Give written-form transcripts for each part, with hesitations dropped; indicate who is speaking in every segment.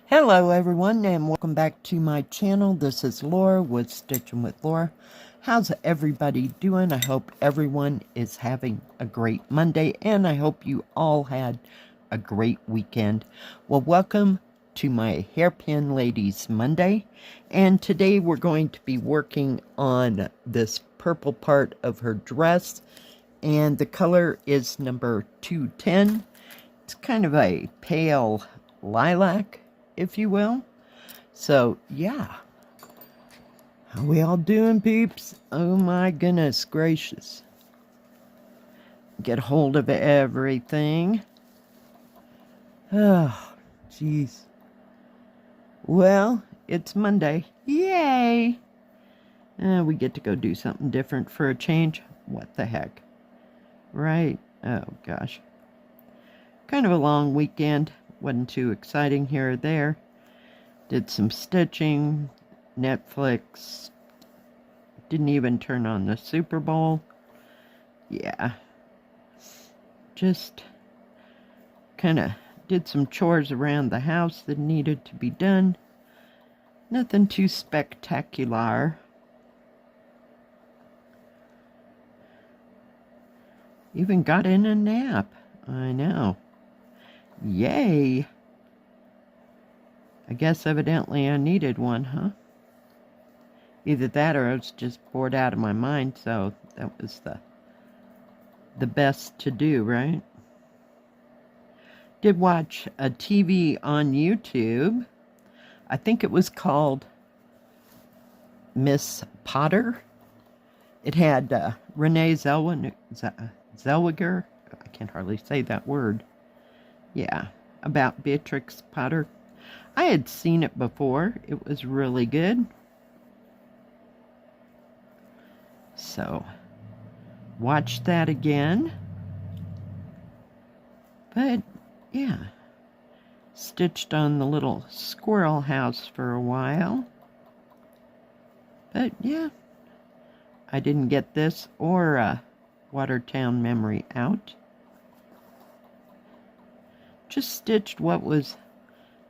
Speaker 1: Hello everyone and welcome back to my channel. This is Laura with Stitching with Laura. How's everybody doing? I hope everyone is having a great Monday and I hope you all had a great weekend. Well, welcome to my Hairpin Ladies Monday, and today we're going to be working on this purple part of her dress, and the color is number 210. It's kind of a pale lilac, if you will. So, yeah. How we all doing, peeps? Oh my goodness gracious. Get hold of everything. Oh, jeez. Well, it's Monday. Yay! We get to go do something different for a change. What the heck? Right? Oh, gosh. Kind of a long weekend. Wasn't too exciting here or there. Did some stitching, Netflix. Didn't even turn on the Super Bowl. Yeah. Just kind of did some chores around the house that needed to be done. Nothing too spectacular. Even got in a nap. I know. Yay! I guess evidently I needed one, huh? Either that or I was just bored out of my mind, so that was the best to do, right? Did watch a TV on YouTube. I think it was called Miss Potter. It had Renee Zellweger. I can hardly say that word. Yeah, about Beatrix Potter. I had seen it before. It was really good. So, watch that again. But, yeah. Stitched on the little squirrel house for a while. But, yeah. I didn't get this or Watertown Memory out. Just stitched what was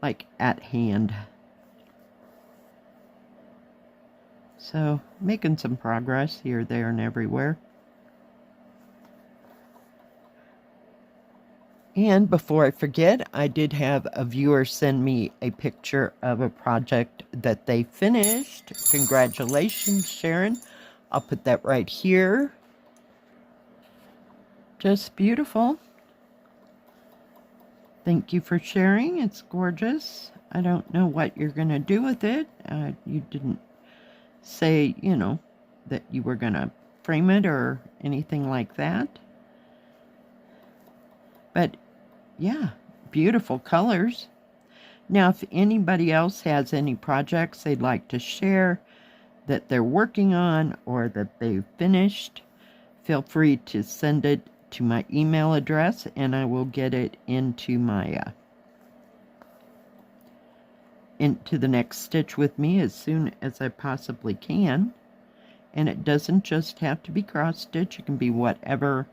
Speaker 1: like at hand. So, making some progress here, there, and everywhere. And before I forget, I did have a viewer send me a picture of a project that they finished. Congratulations, Sharon. I'll put that right here. Just beautiful. Thank you for sharing. It's gorgeous. I don't know what you're going to do with it. You didn't say, you know, that you were going to frame it or anything like that. But, yeah, beautiful colors. Now, if anybody else has any projects they'd like to share that they're working on or that they've finished, feel free to send it to my email address and I will get it into my into the next stitch with me as soon as I possibly can. And it doesn't just have to be cross stitch, it can be whatever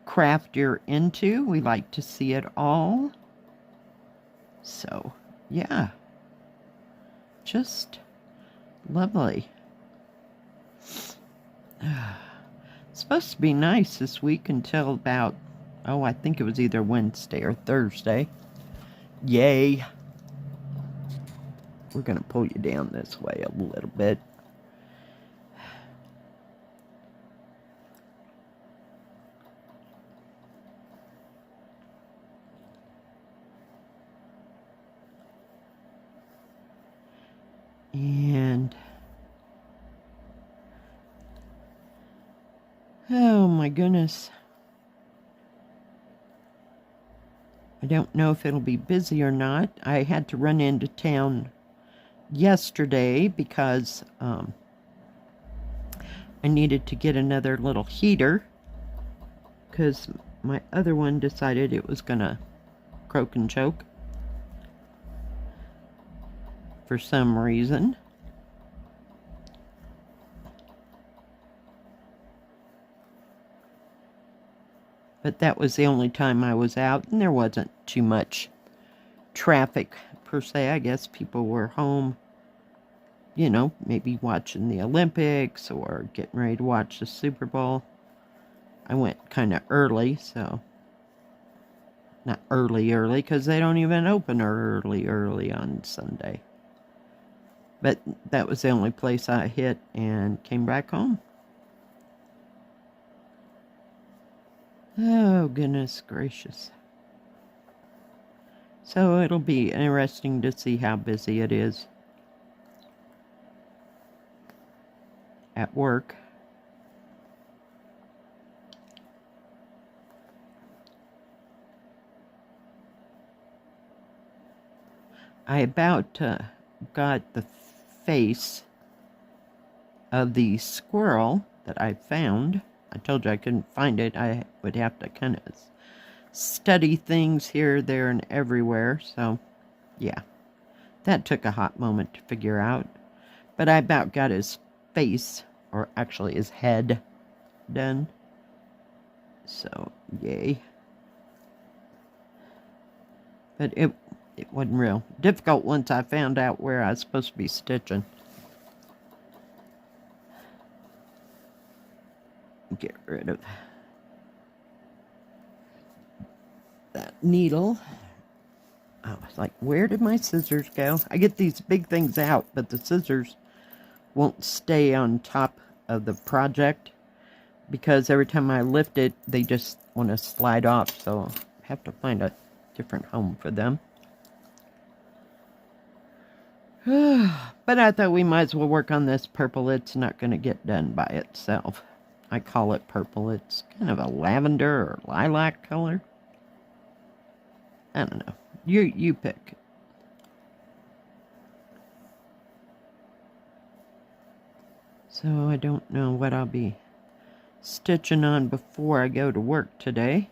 Speaker 1: craft you're into. We like to see it all. So, yeah. Just lovely. It's supposed to be nice this week until about, I think it was either Wednesday or Thursday. Yay. We're going to pull you down this way a little bit. And oh my goodness. I don't know if it'll be busy or not. I had to run into town yesterday because I needed to get another little heater because my other one decided it was gonna croak and choke for some reason. But that was the only time I was out, and there wasn't too much traffic per se. I guess people were home, you know, maybe watching the Olympics or getting ready to watch the Super Bowl. I went kind of early, so not early, because they don't even open early on Sunday. But that was the only place I hit and came back home. Oh, goodness gracious. So it'll be interesting to see how busy it is at work. I about got the face of the squirrel that I found. I told you I couldn't find it. I would have to kind of study things here, there, and everywhere. So, yeah. That took a hot moment to figure out. But I about got his face, or actually his head, done. So, yay. But it wasn't real difficult once I found out where I was supposed to be stitching. Get rid of that needle. I was like, where did my scissors go? I get these big things out, but the scissors won't stay on top of the project because every time I lift it, they just want to slide off. So I have to find a different home for them. But I thought we might as well work on this purple. It's not going to get done by itself. I call it purple. It's kind of a lavender or lilac color. I don't know. You pick. So I don't know what I'll be stitching on before I go to work today.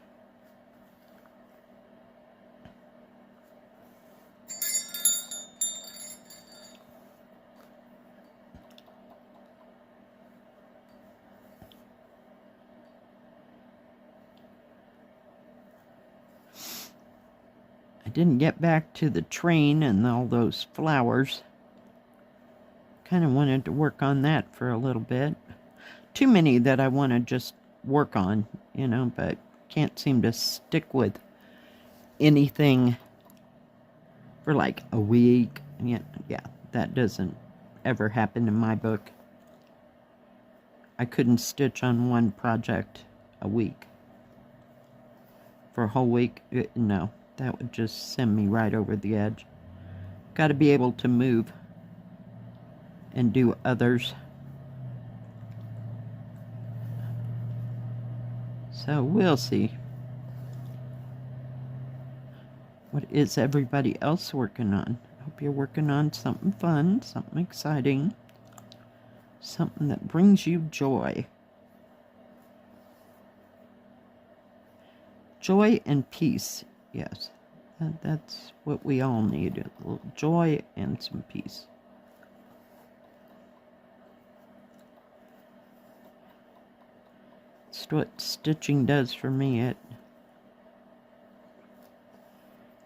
Speaker 1: I didn't get back to the train and all those flowers. Kind of wanted to work on that for a little bit. Too many that I want to just work on, you know, but can't seem to stick with anything for like a week. Yeah, that doesn't ever happen in my book. I couldn't stitch on one project a week. For a whole week, no. That would just send me right over the edge. Got to be able to move and do others. So we'll see. What is everybody else working on? I hope you're working on something fun, something exciting, something that brings you joy. Joy and peace. Yes, that's what we all need, a little joy and some peace. That's what stitching does for me. It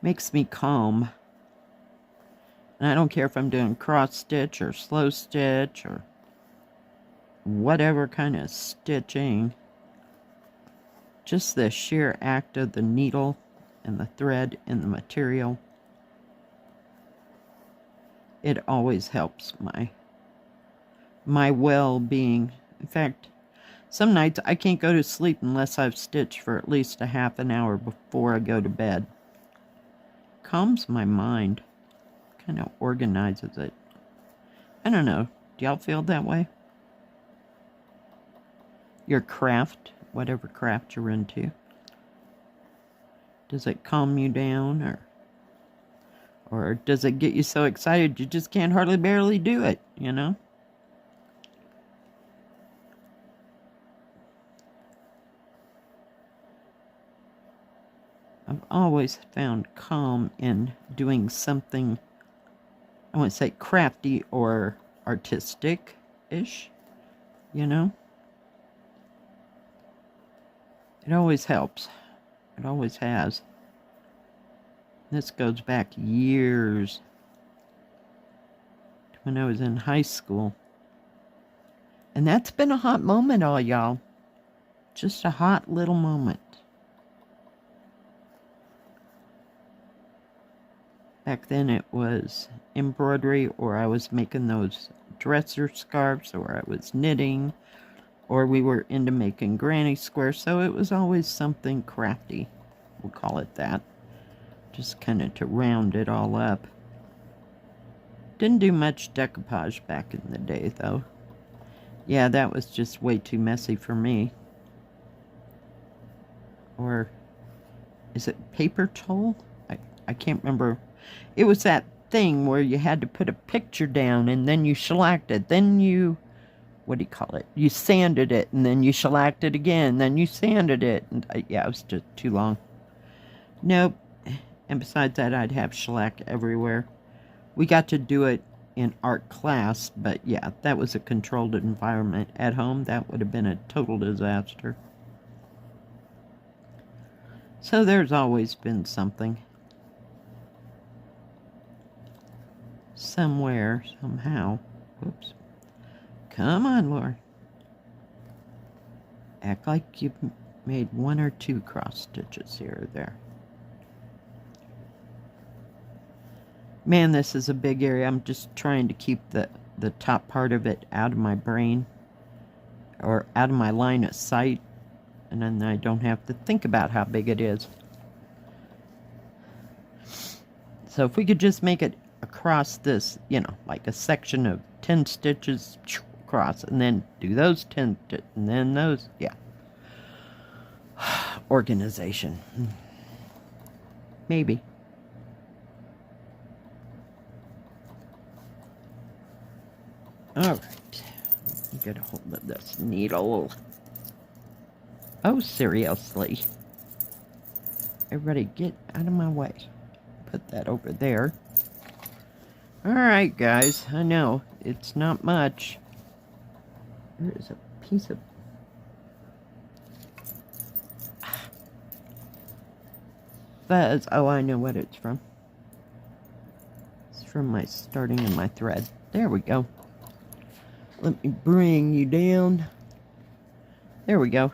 Speaker 1: makes me calm. And I don't care if I'm doing cross stitch or slow stitch or whatever kind of stitching. Just the sheer act of the needle and the thread and the material, it always helps my well-being. In fact, some nights I can't go to sleep unless I've stitched for at least a half an hour before I go to bed. Calms my mind, kind of organizes it. I don't know, do y'all feel that way? Your craft, whatever craft you're into. Does it calm you down, or does it get you so excited you just can't hardly barely do it, you know? I've always found calm in doing something, I want to say crafty or artistic-ish, you know? It always helps. It always has. This goes back years to when I was in high school. And that's been a hot moment, all y'all. Just a hot little moment. Back then it was embroidery, or I was making those dresser scarves, or I was knitting, or we were into making granny squares. So it was always something crafty. We'll call it that. Just kind of to round it all up. Didn't do much decoupage back in the day, though. Yeah, that was just way too messy for me. Or is it paper towel? I can't remember. It was that thing where you had to put a picture down and then you shellacked it. Then you, what do you call it? You sanded it and then you shellacked it again. Then you sanded it. And yeah, it was just too long. Nope. And besides that, I'd have shellac everywhere. We got to do it in art class, but yeah, that was a controlled environment. At home, that would have been a total disaster. So there's always been something. Somewhere, somehow. Whoops. Come on, Lord. Act like you've made 1 or 2 cross stitches here or there. Man, this is a big area. I'm just trying to keep the top part of it out of my brain, or out of my line of sight, and then I don't have to think about how big it is. So if we could just make it across this, you know, like a section of 10 stitches across, and then do those 10, and then those, yeah. Organization. Maybe. Alright, get a hold of this needle. Oh, seriously. Everybody get out of my way. Put that over there. Alright, guys, I know, it's not much. There is a piece of... fuzz. Oh, I know what it's from. It's from my starting in my thread. There we go. Let me bring you down. There we go.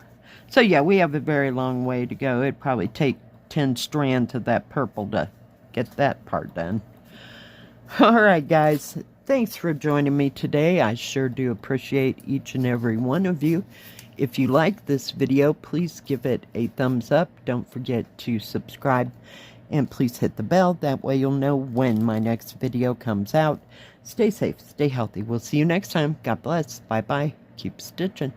Speaker 1: So yeah, we have a very long way to go. It'd probably take 10 strands of that purple to get that part done. Alright guys, thanks for joining me today. I sure do appreciate each and every one of you. If you like this video, please give it a thumbs up. Don't forget to subscribe. And please hit the bell. That way you'll know when my next video comes out. Stay safe, stay healthy. We'll see you next time. God bless. Bye-bye. Keep stitching.